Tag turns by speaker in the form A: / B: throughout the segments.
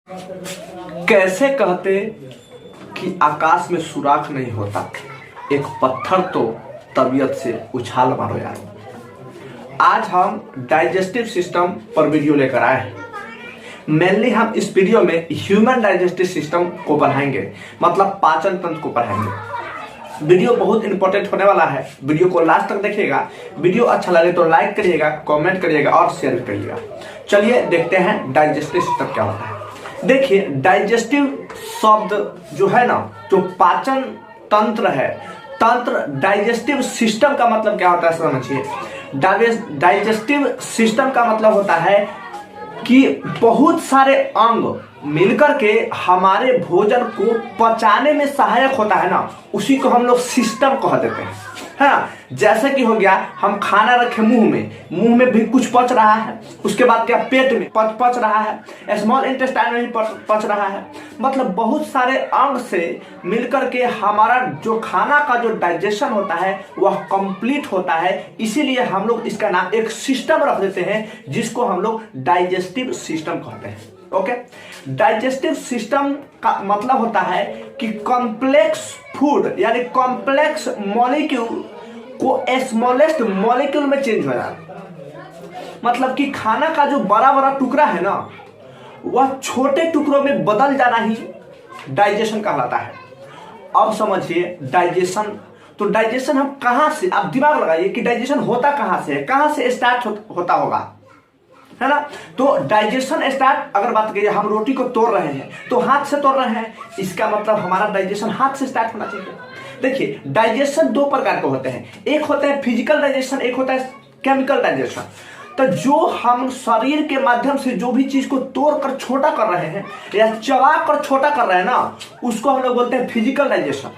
A: कैसे कहते कि आकाश में सुराख नहीं होता, एक पत्थर तो तबीयत से उछाल मारो यार। आज हम डाइजेस्टिव सिस्टम पर वीडियो लेकर आए हैं। मेनली हम इस वीडियो में ह्यूमन डाइजेस्टिव सिस्टम को पढ़ाएंगे, मतलब पाचन तंत्र को पढ़ाएंगे। वीडियो बहुत इंपॉर्टेंट होने वाला है, वीडियो को लास्ट तक देखिएगा। वीडियो अच्छा लगे तो लाइक करिएगा, कमेंट करिएगा और शेयर करिएगा। चलिए देखते हैं डाइजेस्टिव सिस्टम क्या होता है। देखिए, डाइजेस्टिव शब्द जो है ना, जो पाचन तंत्र है, तंत्र डाइजेस्टिव सिस्टम का मतलब क्या होता है समझिए। डाइजेस्टिव सिस्टम का मतलब होता है कि बहुत सारे अंग मिलकर के हमारे भोजन को पचाने में सहायक होता है ना, उसी को हम लोग सिस्टम कह देते हैं, है ना। जैसे कि हो गया, हम खाना रखे मुंह में भी कुछ पच रहा है, उसके बाद क्या पेट में पच रहा है, स्मॉल इंटेस्टाइन में भी पच रहा है। मतलब बहुत सारे अंग से मिलकर के हमारा जो खाना का जो डाइजेशन होता है वह कंप्लीट होता है। इसीलिए हम लोग इसका नाम एक सिस्टम रख देते हैं, जिसको हम लोग डाइजेस्टिव सिस्टम कहते हैं। ओके, डाइजेस्टिव सिस्टम का मतलब होता है कि कॉम्प्लेक्स फूड यानी कॉम्प्लेक्स मॉलिक्यूल को स्मॉलेस्ट मॉलिक्यूल में चेंज हो जाना। मतलब कि खाना का जो बड़ा बड़ा टुकड़ा है ना, वह छोटे टुकड़ों में बदल जाना ही डाइजेशन कहलाता है। अब समझिए डाइजेशन, तो डाइजेशन हम कहां से, आप दिमाग लगाइए कि डाइजेशन होता कहां से है, कहां से स्टार्ट होता होगा, है ना। तो डाइजेशन स्टार्ट अगर बात करिए, हम रोटी को तोड़ रहे हैं तो हाथ से तोड़ रहे हैं, इसका मतलब हमारा डाइजेशन हाथ से स्टार्ट होना चाहिए। देखिए, डाइजेशन दो प्रकार के होते हैं, एक होता है फिजिकल डाइजेशन, एक होता है केमिकल डाइजेशन। तो जो हम शरीर के माध्यम से जो भी चीज को तोड़कर छोटा कर रहे हैं या चबा कर छोटा कर रहे हैं ना, उसको हम लोग बोलते हैं फिजिकल डाइजेशन।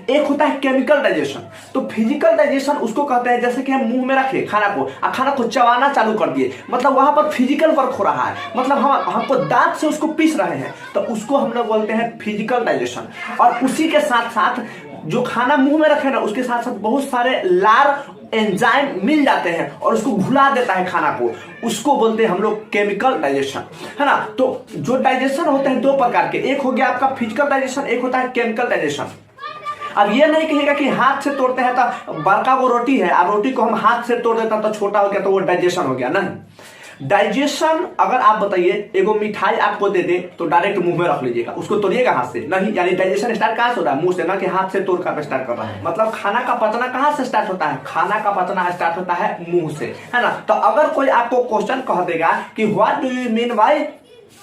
A: एक होता है केमिकल डाइजेशन। तो फिजिकल डाइजेशन उसको कहते हैं जैसे कि हम मुंह में रखे खाना को और खाना को चबाना चालू कर दिए, मतलब वहां पर फिजिकल वर्क हो रहा है, मतलब हमको दांत से उसको पीस रहे हैं, तो उसको हम लोग बोलते हैं फिजिकल डाइजेशन। और उसी के साथ साथ जो खाना मुंह में रखे ना, उसके साथ साथ बहुत सारे लार एंजाइम मिल जाते हैं और उसको घुला देता है खाना को, उसको बोलते हैं हम लोग केमिकल डाइजेशन, है ना। तो जो डाइजेशन होते हैं दो प्रकार के, एक हो गया आपका फिजिकल डाइजेशन, एक होता है केमिकल डाइजेशन। अब ये नहीं कहेगा कि हाथ से तोड़ते हैं तो बड़का वो रोटी है और रोटी को हम हाथ से तोड़ देता तो छोटा हो गया तो वो डाइजेशन हो गया, नहीं। डाइजेशन अगर आप बताइए, एगो मिठाई आपको दे दे तो डायरेक्ट मुंह में रख लीजिएगा, उसको तोड़िएगा हाथ से नहीं। यानी डाइजेशन स्टार्ट कहां से हो रहा है, मुंह से, ना कि हाथ से तोड़ कर स्टार्ट कर रहा है। मतलब खाना का पचना कहां से स्टार्ट होता है, खाना का पचना स्टार्ट होता है मुंह से, है ना। तो अगर कोई आपको क्वेश्चन कह देगा कि what do you mean by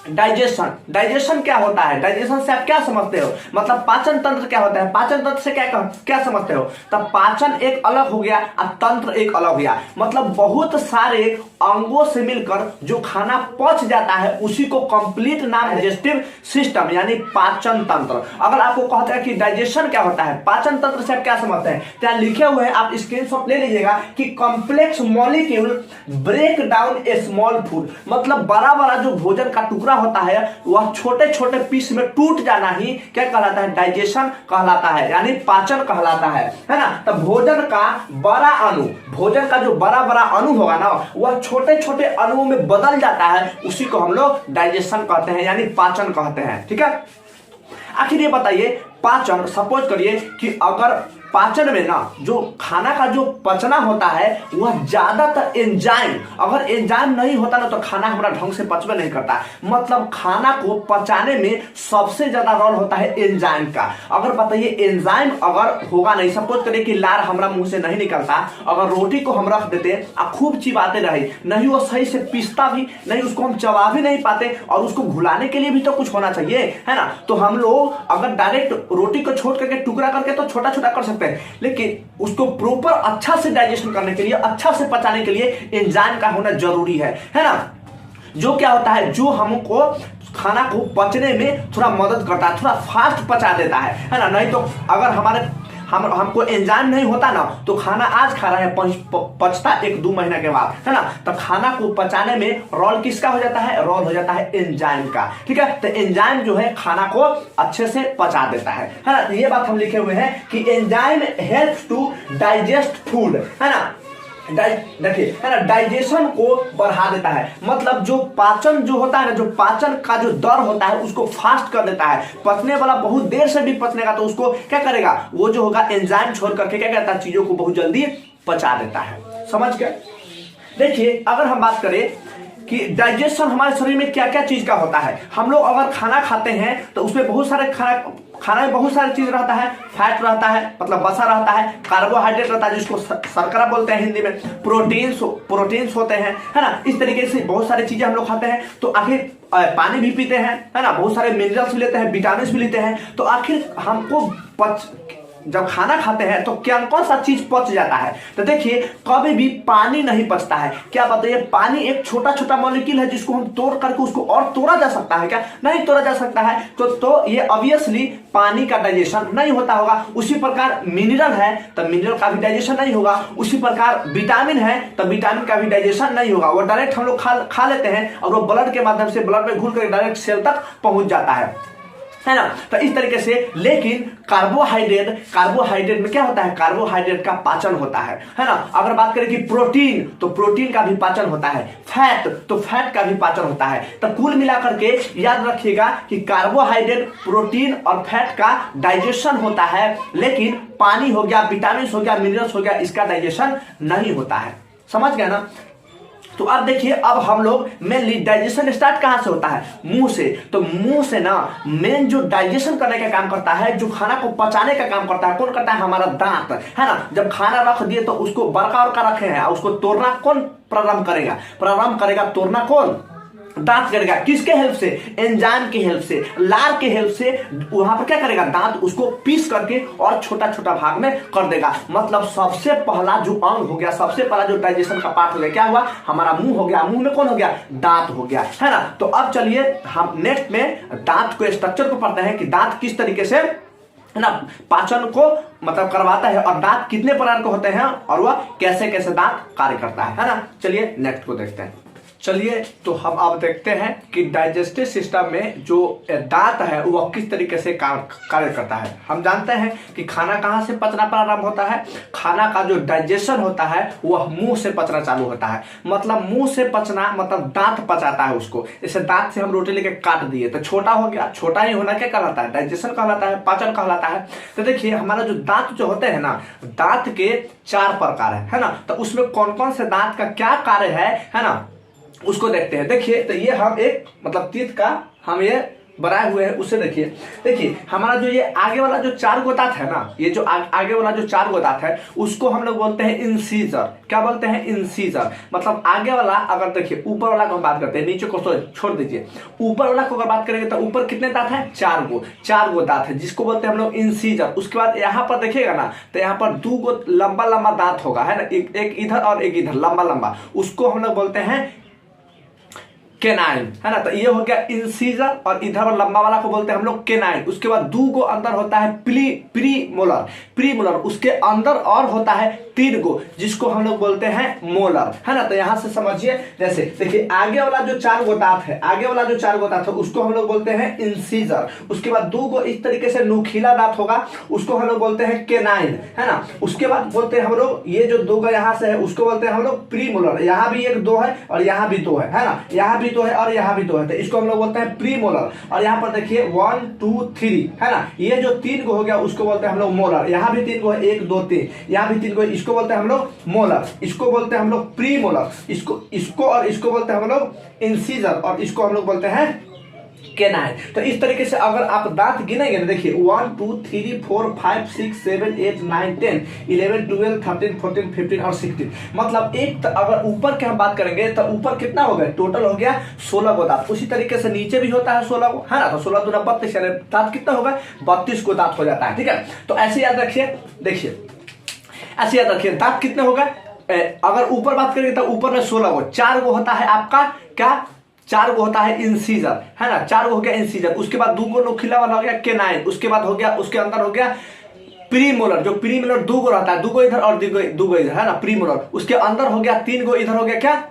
A: digestion, digestion क्या होता है, डाइजेशन से आप क्या समझते हो, मतलब पाचन तंत्र क्या होता है, पाचन तंत्र से क्या समझते हो। तब पाचन एक अलग हो गया और तंत्र एक अलग हो गया। मतलब बहुत सारे अंगों से मिलकर जो खाना पच जाता है उसी को कंप्लीट नाम डाइजेस्टिव सिस्टम यानी पाचन तंत्र। अगर आपको कहते हैं कि डाइजेशन क्या होता है, पाचन तंत्र से आप क्या समझते हैं, तो लिखे हुए हैं, आप स्क्रीनशॉट ले लीजिएगा कि कॉम्प्लेक्स मॉलिक्यूल ब्रेक डाउन ए स्मॉल फूड। मतलब बड़ा बड़ा जो भोजन का टुकड़ा होता है वह छोटे छोटे पीस में टूट जाना ही क्या कहलाता है, डाइजेशन कहलाता है, यानी पाचन कहलाता है ना। तो भोजन का बड़ा अणु, भोजन का जो बड़ा बड़ा अणु होगा ना, वह छोटे छोटे अणुओं में बदल जाता है, उसी को हम लोग डाइजेशन कहते हैं यानी पाचन कहते हैं, ठीक है। आखिर ये बताइए, पाचन, सपोज करिए कि अगर पाचन में ना जो खाना का जो पचना होता है वह ज्यादातर एंजाइम, अगर एंजाइम नहीं होता ना तो खाना हमारा ढंग से पचबे नहीं करता। मतलब खाना को पचाने में सबसे ज्यादा रोल होता है एंजाइम का। अगर बताइए एंजाइम अगर होगा नहीं, सपोज करिए कि लार हमारा मुंह से नहीं निकलता, अगर रोटी को हम रख देते और खूब चिबाते रहे, नहीं वो सही से पीसता भी नहीं, उसको हम चबा भी नहीं पाते, और उसको घुलाने के लिए भी तो कुछ होना चाहिए, है ना। तो हम लोग अगर डायरेक्ट रोटी को छोड़ करके टुकड़ा करके तो छोटा छोटा कर सकते हैं, लेकिन उसको प्रॉपर अच्छा से डाइजेशन करने के लिए, अच्छा से पचाने के लिए एंजाइम का होना जरूरी है ना। जो क्या होता है, जो हमको खाना को पचने में थोड़ा मदद करता है, थोड़ा फास्ट पचा देता है ना। नहीं तो अगर हमको एंजाइम नहीं होता ना तो खाना आज खा रहे हैं पचता 1-2 महीना के बाद, है ना। तो खाना को पचाने में रोल किसका हो जाता है, रोल हो जाता है एंजाइम का, ठीक है। तो एंजाइम जो है खाना को अच्छे से पचा देता है ना। तो ये बात हम लिखे हुए हैं कि enzyme helps to digest food, है ना। देखिए है ना, डाइजेशन को बढ़ा देता है, मतलब जो पाचन जो होता है ना, जो पाचन का जो दर होता है उसको फास्ट कर देता है। पचने वाला बहुत देर से भी पचनेगा तो उसको क्या करेगा, वो जो होगा एंजाइम छोड़ करके क्या करता है, चीजों को बहुत जल्दी पचा देता है। समझ गए। देखिए अगर हम बात करें कि डाइजेशन हमारे शरीर में क्या क्या चीज का होता है, हम लोग अगर खाना खाते हैं तो उसमें बहुत सारे खाना में बहुत सारी चीज रहता है। फैट रहता है, मतलब वसा रहता है, कार्बोहाइड्रेट रहता है जिसको शर्करा बोलते हैं हिंदी में, प्रोटीन्स होते हैं, है ना। इस तरीके से बहुत सारी चीजें हम लोग खाते हैं। तो आखिर पानी भी पीते हैं, है ना, बहुत सारे मिनरल्स भी लेते हैं, विटामिन भी लेते हैं। तो आखिर हमको जब खाना खाते हैं तो क्या कौन सा चीज पच जाता है, तो देखिए कभी भी पानी नहीं पचता है। क्या बताइए, पानी एक छोटा छोटा मॉलिक्यूल है जिसको हम तोड़ करके उसको और तोड़ा जा सकता है क्या, नहीं तोड़ा जा सकता है। तो ये ऑब्वियसली पानी का डाइजेशन नहीं होता होगा। उसी प्रकार मिनरल है तो मिनरल का भी डाइजेशन नहीं होगा। उसी प्रकार विटामिन है तो विटामिन का भी डाइजेशन नहीं होगा। वो डायरेक्ट हम लोग खा लेते हैं और वो ब्लड के माध्यम से ब्लड में घुल कर डायरेक्ट सेल तक पहुंच जाता है ना। तो इस तरीके से, लेकिन कार्बोहाइड्रेट में क्या होता है, कार्बोहाइड्रेट का पाचन होता है ना। अगर बात करें कि प्रोटीन, तो प्रोटीन का भी पाचन होता है। फैट, तो फैट का भी पाचन होता है। तो कुल मिलाकर के याद रखिएगा कि कार्बोहाइड्रेट, प्रोटीन और फैट का डाइजेशन होता है, लेकिन पानी हो गया, विटामिन हो गया, मिनरल्स हो गया, इसका डाइजेशन नहीं होता है। समझ गए ना। तो अब देखिए, अब हम लोग मेनली डाइजेशन स्टार्ट कहां से होता है, मुंह से। तो मुंह से ना मेन जो डाइजेशन करने का काम करता है, जो खाना को पचाने का काम करता है, कौन करता है, हमारा दांत, है ना। जब खाना रख दिए तो उसको बड़का रखे हैं, उसको तोड़ना कौन प्रारंभ करेगा, तोड़ना कौन, दांत करेगा। किसके हेल्प से, एंजाइम की हेल्प से, लार के हेल्प से। वहां पर क्या करेगा, दांत उसको पीस करके और छोटा छोटा भाग में कर देगा। मतलब सबसे पहला जो अंग हो गया, सबसे पहला जो डाइजेशन का पार्ट हो गया, क्या हुआ, हमारा मुंह हो गया। मुंह में कौन हो गया, दांत हो गया, है ना। तो अब चलिए हम नेक्स्ट में दांत को स्ट्रक्चर को पढ़ते हैं कि दांत किस तरीके से ना पाचन को मतलब करवाता है, और दांत कितने प्रकार के होते हैं और वह कैसे कैसे दांत कार्य करता है ना। चलिए नेक्स्ट को देखते हैं। चलिए तो हम अब देखते हैं कि डाइजेस्टिव सिस्टम में जो दांत है वह किस तरीके से कार्य करता है। हम जानते हैं कि खाना कहाँ से पचना प्रारंभ होता है, खाना का जो डाइजेशन होता है वह मुंह से पचना चालू होता है। मतलब मुंह से पचना मतलब दांत पचाता है उसको। जैसे दांत से हम रोटी लेके काट दिए तो छोटा हो गया, छोटा ही होना क्या कहलाता है, डाइजेशन कहलाता है, पाचन कहलाता है। तो देखिए हमारा जो दांत जो होते हैं ना, दांत के 4 प्रकार है ना। तो उसमें कौन कौन से दांत का क्या कार्य है ना, उसको देखते हैं। देखिए तो ये हम एक मतलब तीत का हम ये बनाए हुए हैं, उससे देखिए हमारा जो ये आगे वाला जो 4 गो दांत है ना, ये जो आगे वाला जो 4 गो दांत है उसको हम लोग बोलते हैं इंसीजर। क्या बोलते हैं, इंसीजर। मतलब आगे वाला, अगर देखिए ऊपर वाला को हम बात करते हैं, नीचे को छोड़ दीजिए, ऊपर वाला को अगर बात करेंगे तो ऊपर कितने दांत है, 4 गो दांत है, जिसको बोलते हैं हम लोग इंसीजर। उसके बाद यहाँ पर देखिएगा ना तो यहाँ पर 2 गो लंबा लंबा दांत होगा, है ना, एक इधर और एक इधर लंबा लंबा, उसको हम लोग बोलते हैं केनाइन, है ना। तो ये हो गया इंसीजर, और इधर लंबा वाला को बोलते हैं हम लोग केनाइन। उसके बाद 2 गो अंदर होता है प्रीमोलर, उसके अंदर और होता है 3 गो, जिसको हम लोग बोलते हैं मोलर, है ना। तो यहां से समझिए, जैसे देखिए आगे वाला जो 4 गो दांत है, उसको हम लोग बोलते हैं इंसीजर। उसके बाद 2 गो इस तरीके से नुकीला दांत होगा, उसको हम लोग बोलते हैं केनाइन, है ना। उसके बाद बोलते हैं हम लोग ये जो 2 गो यहां से है उसको बोलते हैं हम लोग प्रीमोलर। यहाँ भी 1 2 है और यहाँ भी 2 है ना, यहाँ भी 2 है और यहाँ भी 2 है, तो इसको हम लोग बोलते हैं प्रीमोलर। और यहाँ पर देखिए 1 2 3, है ना, ये जो 3 गो हो गया उसको बोलते हैं हम लोग मोलर। यहाँ भी 3 गो है, 1 2 3, यहाँ भी 3 गो, इसको बोलते हैं हम लोग मोलर, इसको बोलते हैं हम लोग प्रीमोलर, इसको बोलते हैं हम लोग इंसीजर, और इसको हम लोग बोलते हैं केनाइन। तो इस तरीके से अगर आप दांत गिनेंगे ना, देखिए 1 2 3 4 5 6 7 8 9 10 11 12 13 14 15 और 16। मतलब एक अगर ऊपर की हम बात करेंगे तो ऊपर कितना हो गया, टोटल हो गया 16 गो दांत। उसी तरीके से नीचे भी होता है 16 गो, है ना। तो 16 दूना 32, यानी दांत कितना होगा, 32 गो दांत हो जाता है, ठीक है। तो ऐसे याद रखिए, देखिए ऐसे याद रखिए दांत कितने होगा। अगर ऊपर बात करेंगे तो ऊपर में 16 गो, 4 गो होता है आपका क्या, 4 गो होता है इंसीजर, है ना, 4 गो हो गया इंसीजर। उसके बाद 2 गो नुकीला वाला हो गया केनाइन। उसके बाद हो गया, उसके अंदर हो गया प्रीमोलर, जो प्रीमोलर 2 गो रहता है, 2 गो इधर और 2 गो इधर, है ना, प्रीमोलर। उसके अंदर हो गया 3 गो, इधर हो गया क्या,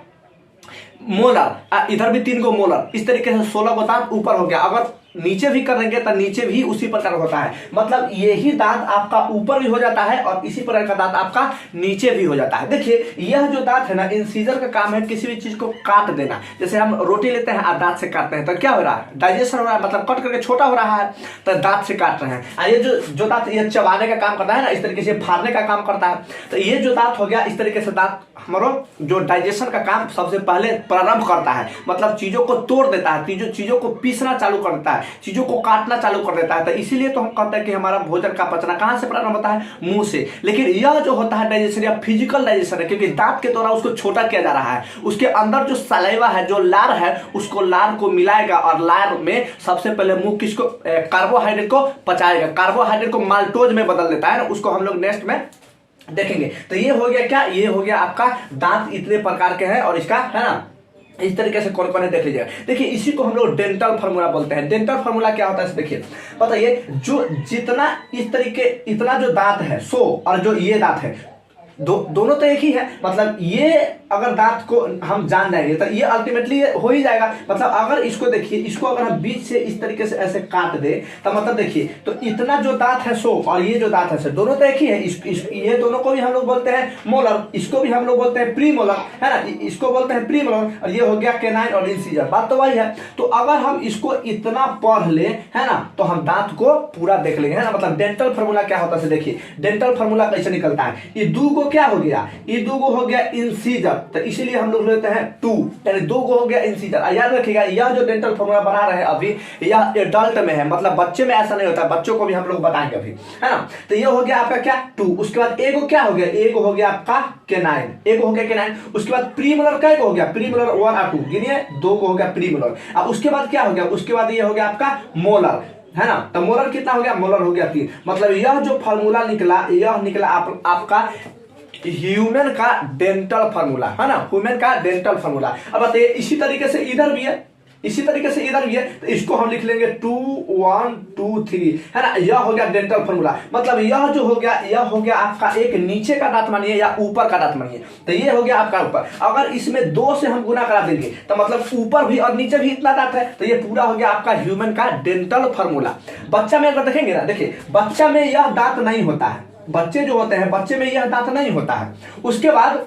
A: मोलर, इधर भी 3 गो मोलर। इस तरीके से 16 गो दांत ऊपर हो गया। अगर नीचे भी करेंगे तो नीचे भी उसी प्रकार होता है। मतलब यही दांत आपका ऊपर भी हो जाता है और इसी प्रकार का दांत आपका नीचे भी हो जाता है। देखिए यह जो दांत है ना, इंसीजर का काम है किसी भी चीज को काट देना। जैसे हम रोटी लेते हैं और दांत से काटते हैं तो क्या हो रहा है, डाइजेशन हो रहा है, मतलब कट करके छोटा हो रहा है तो दांत से काट रहे हैं। और ये जो दांत ये चबाने का काम करता है ना, इस तरीके से फाड़ने का काम करता है। तो ये जो दांत हो गया, इस तरीके से दांत हमारा जो डाइजेशन का काम सबसे पहले प्रारंभ करता है, मतलब चीजों को तोड़ देता है, चीजों को पीसना चालू कर देता है, चीजों को काटना चालू कर देता है। तो इसीलिए तो हम कहते हैं कि हमारा भोजन का पचना कहां से प्रारंभ होता है, मुंह से। लेकिन यह जो होता है डाइजेशन या फिजिकल डाइजेशन है, क्योंकि दांत के द्वारा उसको छोटा किया जा रहा है। उसके अंदर जो सलाइवा है, जो लार है, उसको लार को मिलाएगा और लार में सबसे पहले मुंह किसको, कार्बोहाइड्रेट को पचाएगा, कार्बोहाइड्रेट को माल्टोज में बदल देता है ना, उसको हम लोग नेक्स्ट में देखेंगे। तो ये हो गया क्या, ये हो गया आपका दांत इतने प्रकार के हैं और इसका है ना इस तरीके से कौन कौन है देख लीजिएगा। देखिए इसी को हम लोग डेंटल फार्मूला बोलते हैं। डेंटल फार्मूला क्या होता है देखिए, बताइए, जो जितना इस तरीके इतना जो दांत है सो और जो ये दांत है दोनों तो एक ही है। मतलब ये अगर दांत को हम जान जाएंगे तो ये अल्टीमेटली हो ही जाएगा। मतलब अगर इसको देखिए, इसको अगर हम बीच से इस तरीके से ऐसे काट दे तो मतलब देखिए, तो इतना जो दांत है सो और ये जो दांत है सो दोनों तो एक ही है। ये दोनों को भी हम लोग बोलते हैं मोलर, इसको भी हम लोग बोलते हैं प्री मोलर, है ना, इसको बोलते हैं प्री मोलर, और ये हो गया केनाइन और इंसीजर। बात तो वही है। तो अगर हम इसको इतना पढ़ ले, है ना, तो हम दांत को पूरा देख लेंगे, है ना। मतलब डेंटल फार्मूला क्या होता है देखिए, डेंटल फार्मूला कैसे निकलता है। ये दो क्या हो गया, ये दो हो गया इंसीजर, तो इसीलिए हम लोग लेते हैं 2, यानी 2 हो गया इंसीजर। याद रखिएगा यह जो डेंटल फार्मूला बना रहे हैं अभी, यह एडल्ट में है, मतलब बच्चे में ऐसा नहीं होता, बच्चों को भी हम लोग बताएंगे अभी, है ना। तो ये हो गया आपका क्या 2। उसके बाद एगो क्या हो गया, एगो हो गया आपका केनाइन, एगो हो गया केनाइन। उसके बाद प्रीमोलर क्या हो गया, प्रीमोलर 1 और 2 गिनिए, 2 हो गया प्रीमोलर। अब उसके बाद क्या हो गया, उसके बाद ये हो गया आपका मोलर, है ना। तो मोलर कितना हो गया, मोलर हो गया 3। मतलब यह जो फार्मूला निकला, यह निकला आपका ह्यूमन का डेंटल फार्मूला, है ना, ह्यूमन का डेंटल फार्मूला। अब बताइए इसी तरीके से इधर भी है, इसी तरीके से इधर भी है, तो इसको हम लिख लेंगे 2 1 2 3, है ना। यह हो गया डेंटल फार्मूला। मतलब यह जो हो गया, यह हो गया आपका एक नीचे का दांत मानिए या ऊपर का दांत मानिए, तो ये हो गया आपका ऊपर। अगर इसमें 2 से हम गुना करा देंगे तो मतलब ऊपर भी और नीचे भी इतना दांत है, तो ये पूरा हो गया आपका ह्यूमन का डेंटल फार्मूला। बच्चा में अगर देखेंगे ना, देखिए बच्चा में यह दांत नहीं होता है, बच्चे जो होते हैं बच्चे में यह दांत नहीं होता है। उसके बाद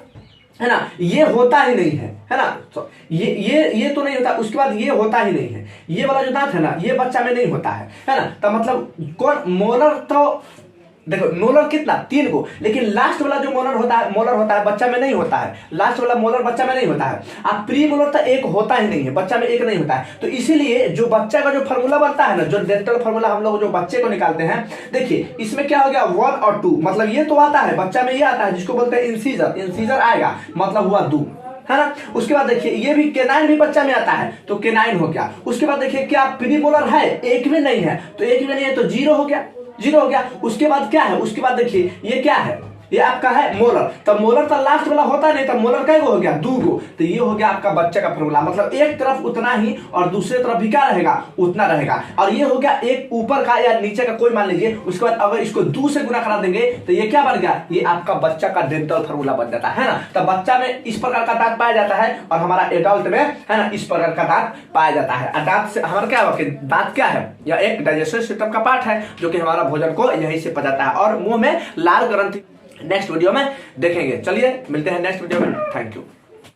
A: है ना, ये होता ही नहीं है ना, तो ये तो नहीं होता। उसके बाद ये होता ही नहीं है, ये वाला जो दांत है ना, ये बच्चा में नहीं होता है ना। तो मतलब कौन मोलर, तो देखो मोलर कितना 3 को, लेकिन लास्ट वाला जो मोलर होता है बच्चा में नहीं होता है। लास्ट वाला मोलर बच्चा में नहीं होता है। अब प्री मोलर तो एक होता ही नहीं है, बच्चा में एक नहीं होता है। तो इसीलिए जो बच्चा का जो फार्मूला बनता है ना, जो डेंटल फार्मूला हम लोग जो बच्चे को निकालते हैं, देखिए इसमें क्या हो गया 1 और 2, मतलब ये तो आता है बच्चा में, ये आता है जिसको बोलते हैं इंसीजर, इंसीजर आएगा मतलब हुआ 2, है ना। उसके बाद देखिए ये भी केनाइन भी बच्चा में आता है, तो केनाइन हो गया। उसके बाद देखिए क्या प्रीमोलर है, एक में नहीं है, तो एक में नहीं है तो 0 हो गया, 0 हो गया। उसके बाद क्या है, उसके बाद देखिए ये क्या है, ये आपका है मोलर। तो मोलर तो लास्ट वाला होता नहीं, तो मोलर क्या हो गया 2 गो, तो ये हो गया आपका बच्चे का फार्मूला। मतलब एक तरफ उतना ही और दूसरे तरफ भी क्या रहेगा, उतना रहेगा। और ये हो गया एक ऊपर का या नीचे का कोई मान लीजिए। उसके बाद अगर इसको 2 से गुना करा देंगे तो ये क्या बन गया, ये आपका बच्चा का डेंटल फार्मूला बन जाता है ना। तो बच्चा में इस प्रकार का दांत पाया जाता है और हमारा एडल्ट में है ना इस प्रकार का दांत पाया जाता है। और दांत से हमारा क्या होगा, दांत क्या है, यह एक डाइजेस्टिव सिस्टम का पार्ट है जो कि हमारा भोजन को यहीं से पचाता है और मुंह में लाल ग्रंथि। नेक्स्ट वीडियो में देखेंगे। चलिए मिलते हैं नेक्स्ट वीडियो में। Thank you.